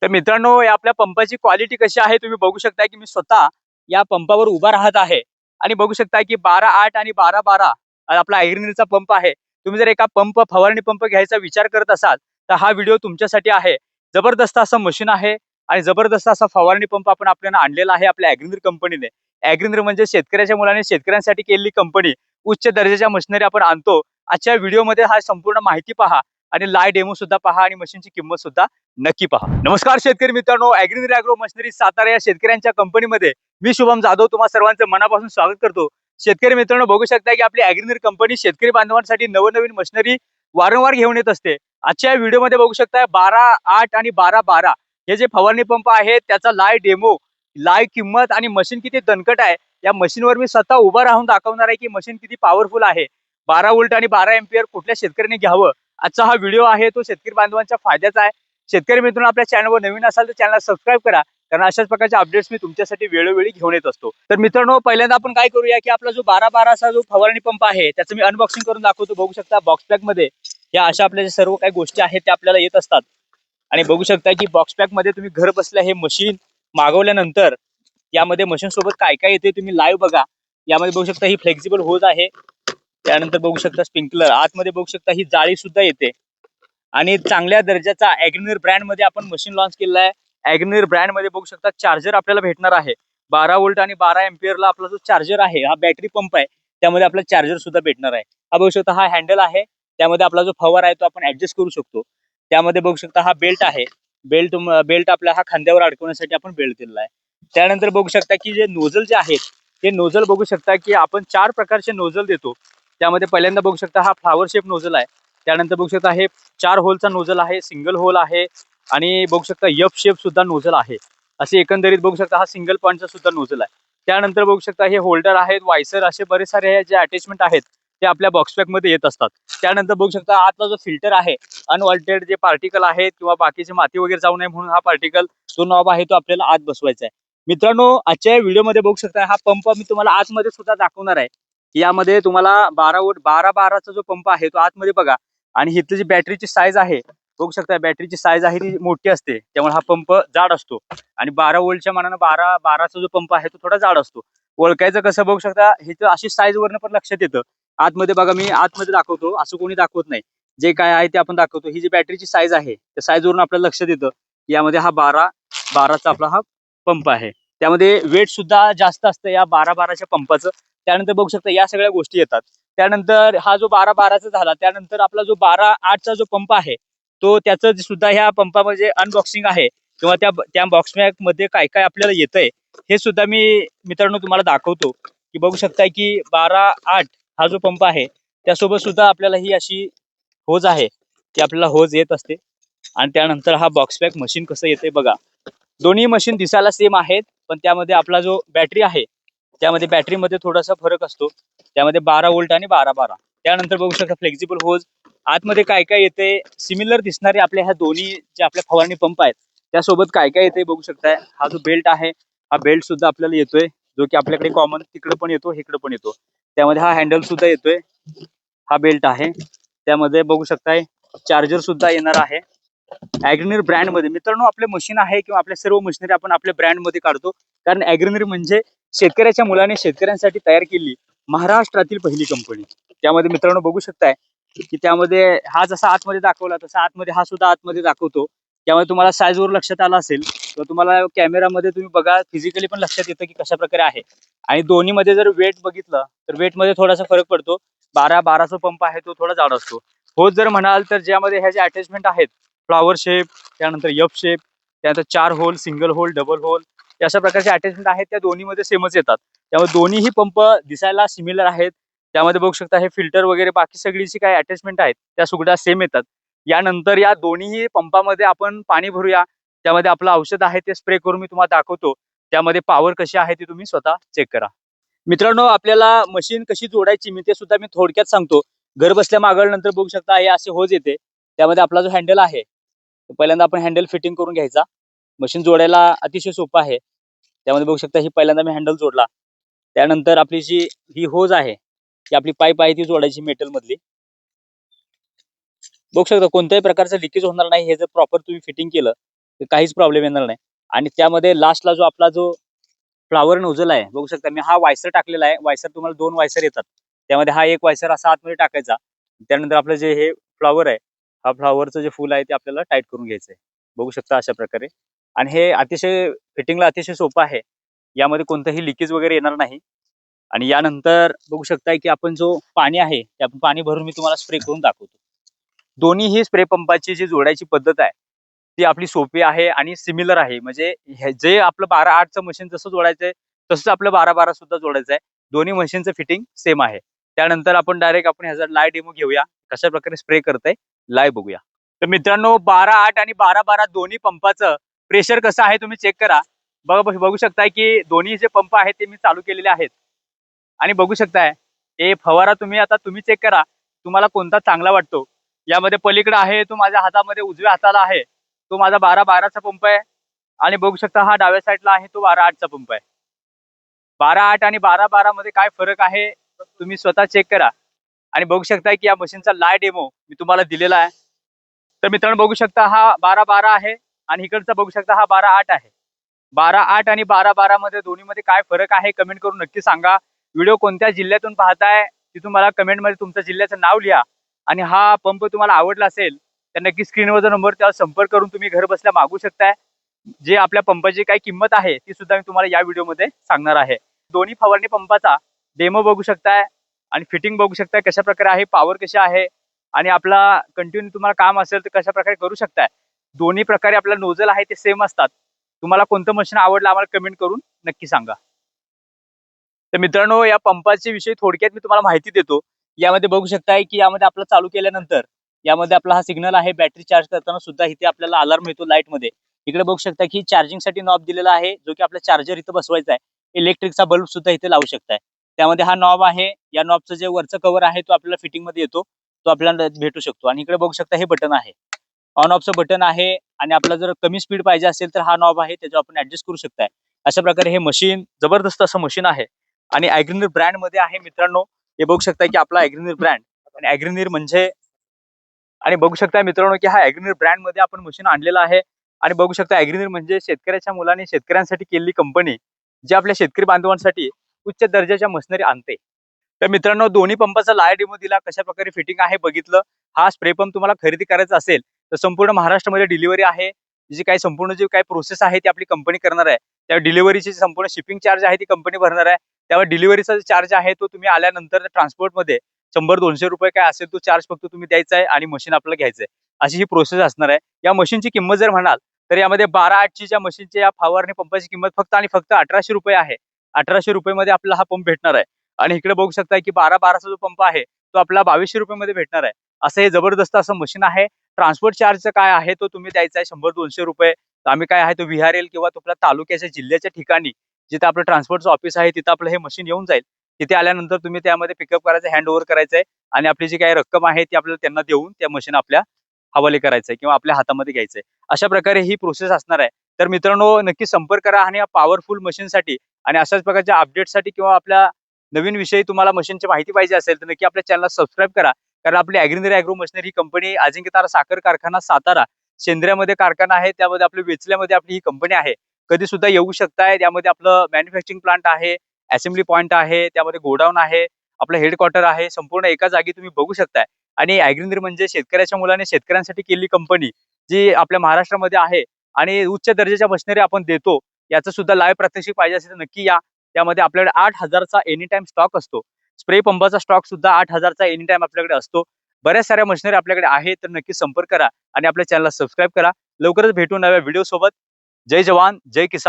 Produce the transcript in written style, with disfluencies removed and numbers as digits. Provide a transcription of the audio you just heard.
तर मित्रांनो, या आपल्या पंपाची क्वालिटी कशी आहे तुम्ही बघू शकता की मी स्वतः या पंपावर उभा राहत आहे आणि बघू शकता की 12-8 आणि 12-12 आपला ऐरणीचा पंप आहे. तुम्ही जर एका फवारणी पंप घ्यायचा विचार करत असाल तर हा व्हिडिओ तुमच्यासाठी आहे. जबरदस्त असं मशीन आहे आणि जबरदस्त असा फवारणी पंप आपण आपल्याला आणलेला आहे आपल्या ॲग्रीनर कंपनीने. ॲग्रीनर म्हणजे शेतकऱ्याच्या मुलाने शेतकऱ्यांसाठी केलेली कंपनी. उच्च दर्जाच्या मशिनरी आपण आणतो. आजच्या व्हिडिओमध्ये हा संपूर्ण माहिती पहा आणि लाईव्ह डेमो सुद्धा पहा आणि मशीनची किंमत सुद्धा नक्की पहा. नमस्कार शेतकरी मित्रांनो, ॲग्रीनर ॲग्रो मशिनरी सातारा या शेतकऱ्यांच्या कंपनीमध्ये मी शुभम जाधव तुम्हा सर्वांचं मनापासून स्वागत करतो. शेतकरी मित्रांनो, बघू शकता की आपली ॲग्रीनर कंपनी शेतकरी बांधवांसाठी नवनवीन मशिनरी वारंवार घेऊन येत असते. आजच्या व्हिडिओमध्ये बघू शकता 12-8 आणि 12-12 हे जे फवारणी पंप आहे त्याचा लाईव्ह डेमो, लाईव्ह किंमत आणि मशीन किती दणकट आहे या मशीनवर मी स्वतः उभा राहून दाखवणार आहे की मशीन किती पॉवरफुल आहे. 12 व्होल्ट आणि 12 एम्पियर कुठल्या शेतकऱ्यांनी घ्यावं. आजचा हा व्हिडिओ आहे तो शेतकरी बांधवांच्या फायद्याचा आहे. शेतकरी मित्रांनो, आपल्या चॅनलवर नवीन असाल तर चॅनल सबस्क्राईब करा, कारण अशाच प्रकारचे अपडेट्स मी तुमच्यासाठी वेळोवेळी घेऊन येत असतो. तर मित्रांनो, पहिल्यांदा आपण काय करूया की आपला जो 12-12चा जो फवारणी पंप आहे त्याचं मी अनबॉक्सिंग करून दाखवतो. बघू शकता बॉक्स पॅक मध्ये या अशा आपल्या सर्व काही गोष्टी आहेत त्या आपल्याला येत असतात आणि बघू शकता की बॉक्स पॅक मध्ये तुम्ही घर बसल्या हे मशीन मागवल्यानंतर यामध्ये मशीन सोबत काय काय येते तुम्ही लाईव्ह बघा. यामध्ये बघू शकता ही फ्लेक्झिबल होज आहे. त्यानंतर बघू शकता स्प्रिंकलर, आतमध्ये बघू शकता ही जाळी सुद्धा येते आणि चांगल्या दर्जाचा ॲग्रीनर ब्रँड मध्ये आपण मशीन लॉन्च केलेला आहे. ॲग्रीनर ब्रँड मध्ये बघू शकता चार्जर आपल्याला भेटणार आहे. 12 व्होल्ट आणि 12 एम्पियरला आपला जो चार्जर आहे हा बॅटरी पंप आहे, त्यामध्ये आपला चार्जर सुद्धा भेटणार आहे. हा बघू शकता हा हँडल आहे, त्यामध्ये आपला जो फवार आहे तो आपण ऍडजस्ट करू शकतो. त्यामध्ये बघू शकता हा बेल्ट आहे. बेल्ट आपल्या हा खांद्यावर अडकवण्यासाठी आपण बेल्ट दिलेला आहे. त्यानंतर बघू शकता की जे नोझल जे आहेत ते नोझल बघू शकता की आपण 4 प्रकारचे नोझल देतो. त्यामध्ये पहिल्यांदा बघू शकता हा फ्लावर शेप नोझल आहे. त्यानंतर बघू शकता हे 4 होलचा नोझल आहे, सिंगल होल आहे आणि बघू शकता एफ शेप सुद्धा नोझल आहे. असे एकंदरीत बघू शकता हा सिंगल पॉईंटचा सुद्धा नोझल आहे. त्यानंतर बघू शकता हे होल्डर आहेत, वायसर, असे बरेच सारे जे अटॅचमेंट आहेत ते आपल्या बॉक्स पॅक मध्ये येत असतात. त्यानंतर बघू शकता आतला जो फिल्टर आहे, अनवॉल्टेड जे पार्टिकल आहेत किंवा बाकीचे माती वगैरे जाऊ नये म्हणून हा पार्टिकल जो नॉब आहे तो आपल्याला आत बसवायचा आहे. मित्रांनो, आजच्या व्हिडिओमध्ये बघू शकता हा पंप मी तुम्हाला आतमध्ये सुद्धा दाखवणार आहे. यामध्ये तुम्हाला 12 वोल्ट 12-12चा जो पंप आहे तो आतमध्ये बघा आणि इथली जी बॅटरीची साईज आहे बघू शकता, बॅटरीची साईज आहे ती मोठी असते, त्यामुळे हा पंप जाड असतो आणि 12 वोल्टच्या मानानं 12-12चा जो पंप आहे तो थोडा जाड असतो. ओळखायचं कसं बघू शकता, हिथं अशी साईज वरनं पण लक्षात येतं. आतमध्ये बघा, मी आतमध्ये दाखवतो, असं कोणी दाखवत नाही. जे काय आहे ते आपण दाखवतो. ही जी बॅटरीची साईज आहे त्या साईज वरून आपल्याला लक्षात येतं यामध्ये हा 12-12चा आपला हा पंप आहे. त्यामध्ये वेट सुद्धा जास्त असतं या 12-12च्या पंपाचं. त्यानंतर बघू शकता या सगळ्या गोष्टी येतात. त्यानंतर हा जो 12-12चा झाला, त्यानंतर आपला जो 12-8चा जो पंप आहे तो त्याचं सुद्धा ह्या पंपामध्ये अनबॉक्सिंग आहे किंवा त्या बॉक्स पॅक मध्ये काय काय आपल्याला येतंय हे सुद्धा मी मित्रांनो तुम्हाला दाखवतो. की बघू शकता की 12-8 हा जो पंप आहे त्यासोबत सुद्धा आपल्याला ही अशी होज आहे, ती आपल्याला होज येत असते. आणि त्यानंतर हा बॉक्स पॅक मशीन कसं येते बघा. दोन्ही मशीन दिसायला सेम आहेत, पण त्यामध्ये आपला जो बॅटरी आहे त्यामध्ये बॅटरीमध्ये थोडासा फरक असतो. त्यामध्ये 12 व्होल्ट आणि 12-12. त्यानंतर बघू शकता फ्लेक्झिबल होज. आतमध्ये काय काय येते सिमिलर दिसणारे आपल्या ह्या दोन्ही जे आपल्या फवारणी पंप आहेत त्यासोबत काय काय येते बघू शकताय. हा जो बेल्ट आहे हा बेल्ट सुद्धा आपल्याला येतोय, जो की आपल्याकडे कॉमन तिकडे पण येतो इकडे पण येतो. त्यामध्ये हा हँडल सुद्धा येतोय, हा बेल्ट आहे. त्यामध्ये बघू शकताय चार्जर सुद्धा येणार आहे ॲग्रीनर ब्रँड मध्ये. मित्रांनो, आपले मशीन आहे किंवा आपल्या सर्व मशिनरी आपण आपल्या ब्रँड मध्ये काढतो, कारण ॲग्रीनर म्हणजे शेतकऱ्याच्या मुलाने शेतकऱ्यांसाठी तयार केली महाराष्ट्रातील पहिली कंपनी. त्यामध्ये मित्रांनो बघू शकताय की त्यामध्ये हा जसा आतमध्ये दाखवला तसा आतमध्ये हा सुद्धा आतमध्ये दाखवतो. त्यामध्ये तुम्हाला साईज वर लक्षात आलं असेल किंवा तुम्हाला कॅमेरामध्ये तुम्ही बघा फिजिकली पण लक्षात येतं की कशा प्रकारे आहे. आणि दोन्ही मध्ये जर वेट बघितलं तर वेट मध्ये थोडासा फरक पडतो. 12-12चा पंप आहे तो थोडा जाड असतो. होत जर म्हणाल तर ज्यामध्ये ह्या जे अटॅचमेंट आहेत फ्लॉवर शेप, त्यानंतर एफ शेप, त्यानंतर 4 hole, single hole, double hole, अशा प्रकारचे अटॅचमेंट आहेत त्या दोन्हीमध्ये सेमच येतात. त्यामुळे दोन्हीही पंप दिसायला सिमिलर आहेत. त्यामध्ये बघू शकता हे फिल्टर वगैरे बाकी सगळीची काही अटॅचमेंट आहेत त्या सुद्धा सेम येतात. यानंतर या दोन्ही पंपामध्ये आपण पाणी भरूया. त्यामध्ये आपलं औषध आहे ते स्प्रे करून मी तुम्हाला दाखवतो. त्यामध्ये पॉवर कशी आहे ती तुम्ही स्वतः चेक करा. मित्रांनो, आपल्याला मशीन कशी जोडायची मी ते सुद्धा मी थोडक्यात सांगतो. घर बसल्या मागवल्यानंतर बघू शकता हे असे होज येते. त्यामध्ये आपला जो हँडल आहे पहिल्यांदा आपण हँडल फिटिंग करून घ्यायचा. मशीन जोडायला अतिशय सोपं आहे. त्यामध्ये बघू शकता ही पहिल्यांदा मी हँडल जोडला. त्यानंतर आपली जी ही होज आहे ती आपली पाईप आहे ती जोडायची मेटल मधली. बघू शकता कोणत्याही प्रकारचं लिकेज होणार नाही हे जर प्रॉपर तुम्ही फिटिंग केलं काहीच प्रॉब्लेम येणार नाही. आणि त्यामध्ये लास्टला जो आपला जो फ्लॉवर नोझल आहे बघू शकता मी हा वायसर टाकलेला आहे. वायसर तुम्हाला 2 वायसर येतात. त्यामध्ये हा एक वायसर असा आतमध्ये टाकायचा. त्यानंतर आपलं जे हे फ्लॉवर आहे, हा फ्लॉवरचं जे फूल आहे ते आपल्याला टाईट करून घ्यायचं आहे. बघू शकता अशा प्रकारे. आणि हे अतिशय फिटिंगला अतिशय सोपं आहे. यामध्ये कोणतंही लीकेज वगैरे येणार नाही. आणि यानंतर बघू शकताय की आपण जो पाणी आहे ते आपण पाणी भरून मी तुम्हाला स्प्रे करून दाखवतो. दोन्हीही स्प्रे पंपाची जी जोडायची पद्धत आहे ती आपली सोपी आहे आणि सिमिलर आहे. म्हणजे जे आपलं 12/8चं मशीन जसं जोडायचंय तसंच आपलं 12/12 सुद्धा जोडायचं आहे. दोन्ही मशीनचं फिटिंग सेम आहे. त्यानंतर आपण डायरेक्ट आपण ह्याचा लाईव्ह डेमो घेऊया. कशा प्रकारे स्प्रे करतंय लाईव्ह बघूया. तर मित्रांनो 12/8 आणि 12/12 दोन्ही पंपाचं प्रेशर कसं आहे तुम्ही चेक करा. बघू शकताय की दोन्ही जे पंप आहेत ते मी चालू केलेले आहेत. आणि बघू शकताय हे फवारा तुम्ही चेक करा. तुम्हाला कोणता चांगला वाटतो. यामध्ये पलीकडे आहे तो माझ्या हातामध्ये उजव्या हाताला आहे. तो माझा 12/12चा पंप आहे. आणि बघू शकता हा डाव्या साईडला आहे तो 12/8चा पंप आहे. 12/8 आणि 12/12 मध्ये काय फरक आहे तुम्ही स्वतः चेक करा. आणि बघू शकता की या मशीनचा लाईव्ह डेमो मी तुम्हाला दिलेला आहे. तर मित्रांनो बघू शकता हा 12/12 आहे आणि इकडचा बघू शकता हा 12/8 आहे. 12/8 आणि 12/12 मध्ये दोन्हीमध्ये काय फरक आहे कमेंट करून नक्की सांगा. व्हिडिओ कोणत्या जिल्ह्यातून पाहताय तिथून मला कमेंटमध्ये तुमच्या जिल्ह्याचं नाव लिहा. आणि हा पंप तुम्हाला आवडला असेल तर नक्की स्क्रीनवरचा नंबर त्यावर संपर्क करून तुम्ही घर बसल्या मागू शकताय. जे आपल्या पंपाची काय किंमत आहे ती सुद्धा मी तुम्हाला या व्हिडिओमध्ये सांगणार आहे. दोन्ही फवारणी पंपाचा डेमो बघू शकताय आणि फिटिंग बघू शकताय कशा प्रकारे आहे, पॉवर कशी आहे आणि आपला कंटिन्यू तुम्हाला काम असेल तर कशा प्रकारे करू शकताय. दोन्ही प्रकारे आपला नोझल आहे ते सेम असतात. तुम्हाला कोणतं मशीन आवडलं आम्हाला कमेंट करून नक्की सांगा. तर मित्रांनो या पंपाच्या विषयी थोडक्यात मी तुम्हाला माहिती देतो. यामध्ये बघू शकताय की यामध्ये आपलं चालू केल्यानंतर यामध्ये आपला हा सिग्नल आहे. बॅटरी चार्ज करताना सुद्धा इथे आपल्याला अलार्म येतो लाईटमध्ये. इकडे बघू शकता की चार्जिंगसाठी नॉब दिलेला आहे जो की आपला चार्जर इथं बसवायचा आहे. इलेक्ट्रिकचा बल्ब सुद्धा इथे लावू शकताय. त्यामध्ये हा नॉब आहे. या नॉबचं जे वरचं कव्हर आहे तो आपल्याला फिटिंगमध्ये येतो. तो आपल्याला भेटू शकतो. आणि इकडे बघू शकता हे बटन आहे. ऑन ऑफचं बटन आहे. आणि आपला जर कमी स्पीड पाहिजे असेल तर हा नॉब आहे त्याच्यावर आपण ऍडजस्ट करू शकताय. अशा प्रकारे हे मशीन जबरदस्त असं मशीन आहे. आणि ॲग्रीनीर ब्रँड मध्ये आहे मित्रांनो. हे बघू शकता की आपला ॲग्रीनीर ब्रँड आणि ॲग्रीनीर म्हणजे आणि बघू शकता मित्रांनो की हा ॲग्रीनीर ब्रँड मध्ये आपण मशीन आणलेला आहे. आणि बघू शकता ॲग्रीनीर म्हणजे शेतकऱ्याच्या मुलाने शेतकऱ्यांसाठी केलेली कंपनी जी आपल्या शेतकरी बांधवांसाठी उच्च दर्जाच्या मशिनरी आणते. तर मित्रांनो दोन्ही पंपाचा लाईव्ह डेमो दिला. कशा प्रकारे फिटिंग आहे बघितलं. हा स्प्रे पंप तुम्हाला खरेदी करायचा असेल तर संपूर्ण महाराष्ट्रामध्ये डिलिव्हरी आहे. जी काही संपूर्ण जी काही प्रोसेस आहे ती आपली कंपनी करणार आहे. त्या डिलिव्हरीची संपूर्ण शिपिंग चार्ज आहे ती कंपनी भरणार आहे. त्यावर डिलिव्हरीचा चार्ज आहे तो तुम्ही आल्यानंतर ट्रान्सपोर्टमध्ये 100-200 रुपये काय असेल तो चार्ज फक्त तुम्ही द्यायचा आहे आणि मशीन आपल्याला घ्यायचं आहे. अशी ही प्रोसेस असणार आहे. या मशीनची किंमत जर म्हणाल तर यामध्ये 12/8ची ज्या मशीनच्या या फवारणी पंपाची किंमत फक्त आणि फक्त 1800 रुपये आहे. 1800 रुपयेमध्ये आपल्याला हा पंप भेटणार आहे. आणि इकडे बघू शकता की 12/12चा जो पंप आहे तो आपला 2200 रुपयामध्ये भेटणार आहे. असं हे जबरदस्त असं मशीन आहे. ट्रान्सपोर्ट चार्ज काय आहे तो तुम्ही द्यायचा आहे 100-200 रुपये. आम्ही काय आहे तो VRL किंवा आपल्या तालुक्याच्या जिल्ह्याच्या ठिकाणी जिथे आपलं ट्रान्सपोर्टचं ऑफिस आहे तिथं आपलं हे मशीन येऊन जाईल. तिथे आल्यानंतर तुम्ही त्यामध्ये पिकअप करायचं, हँड ओव्हर करायचंय आणि आपली जी काही रक्कम आहे ती आपल्याला त्यांना देऊन त्या मशीन आपल्या हवाले करायचंय किंवा आपल्या हातामध्ये घ्यायचंय. अशा प्रकारे ही प्रोसेस असणार आहे. तर मित्रांनो नक्की संपर्क करा आणि या पॉवरफुल मशीनसाठी आणि अशाच प्रकारच्या अपडेटसाठी किंवा आपल्या नवीन विषयी तुम्हाला मशीनची माहिती पाहिजे असेल तर नक्की आपल्या चॅनलला सबस्क्राईब करा. कारण आपली ॲग्रीनीर ॲग्रो मशिनरी ही कंपनी अजिंक्यतारा साखर कारखाना सातारा सेंद्रियामध्ये कारखाना आहे. त्यामध्ये आपली वेचल्यामध्ये आपली ही कंपनी आहे. कधी सुद्धा येऊ शकताय. त्यामध्ये आपलं मॅन्युफॅक्चरिंग प्लांट आहे, असेंब्ली पॉईंट आहे, त्यामध्ये गोडाऊन आहे, आपलं हेडक्वार्टर आहे. संपूर्ण एका जागी तुम्ही बघू शकताय. आणि ॲग्रीनीर म्हणजे शेतकऱ्याच्या मुलाने शेतकऱ्यांसाठी केलेली कंपनी जी आपल्या महाराष्ट्रामध्ये आहे आणि उच्च दर्जाच्या मशिनरी आपण देतो. याचं सुद्धा लाईव्ह प्रात्यक्षिक पाहिजे असेल तर नक्की या. त्यामध्ये आपल्याकडे 8000चा एनी टाइम स्टॉक असतो. स्प्रे पंपाचा स्टॉक सुद्धा 8000चा एनी टाइम आपल्याकडे असतो. बऱ्याच साऱ्या मशिनरी आपल्याकडे आहे तर नक्की संपर्क करा आणि आपल्या चॅनलला सबस्क्राईब करा. लवकरच भेटू नव्या व्हिडिओ सोबत. जय जवान जय किसान.